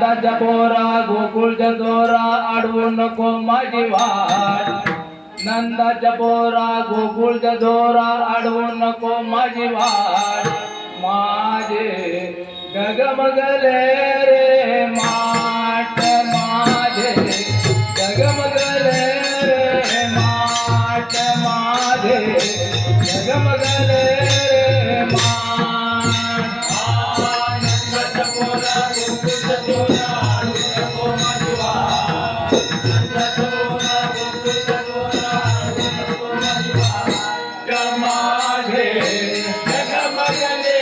नंदाच्या पोरा गोकुळच्या दोरा अडवू नको माझी वाट नंदाच्या पोरा गोकुळच्या दोरा अडवू नको माझी वाट माझे डगमगले रे माठ माझे डगमगले रे माठ माझे डगमगले रे माठ नंदाच्या पोरा गोकुळच्या दोरा अडवू नको माझी वाट नंदाच्या पोरा गोकुळच्या दोरा अडवू नको माझी वाट माझे डगमगले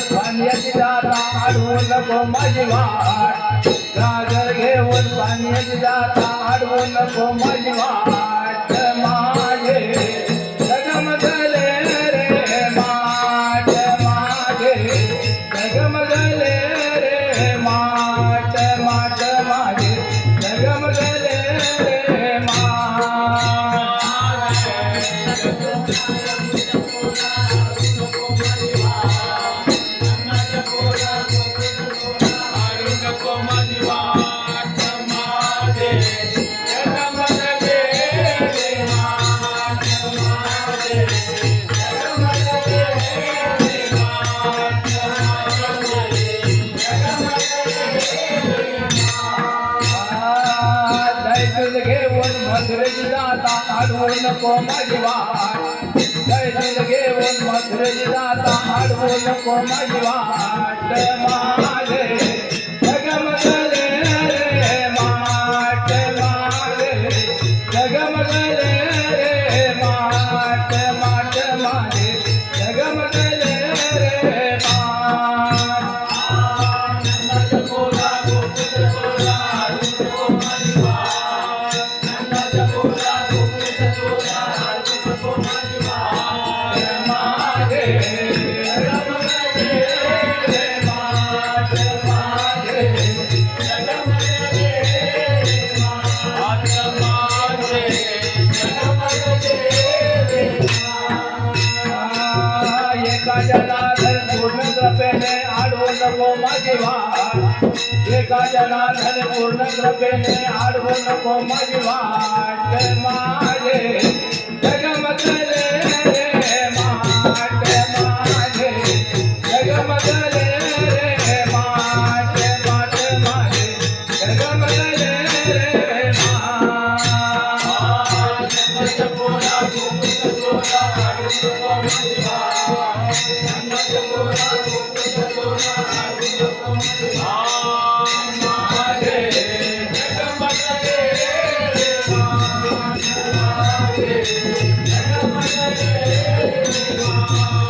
पाण्याची दाता अडवू नको माझी वाट गागर घेऊन पाण्याची दाता अडवू नको माझी वाट माझे डगमगले रे माठ माझे डगमगले रे माठ माठ माझे डगमगले रे माठ घेऊन मथुरेची दाता अडवू नको माझी वाट दैल घेऊन मथुरेची दाता अडवू नको माझी वाट माझे डगमगले रे माठ माझे डगमगले रे माठ माठ माझे डगमगले रे माठ नंदाच्या पोरा गोकुळच्या दोरा अडवू नको माझी वाट नंदाच्या पोरा गोकुळच्या दोरा अडवू नको माझी वाट माझे डगमगले रे माठ माझे डगमगले रे माठ माझे डगमगले रे माठ एका जनार्दन पूर्ण कृपेने अडवू नको माझी वाट एका जनार्दन पूर्ण कृपेने अडवू नको माझी वाट माझे डगमगले रे माठ माझे डगमगले रे माठ माठ माझे डगमगले रे माठ नंदाच्या पोरा गोकुळच्या दोरा अडवू नको माझी वाट नंदाच्या पोरा गोकुळच्या दोरा अडवू नको माझी वाट माझे डगमगले रे माठ माझे डगमगले रे माठ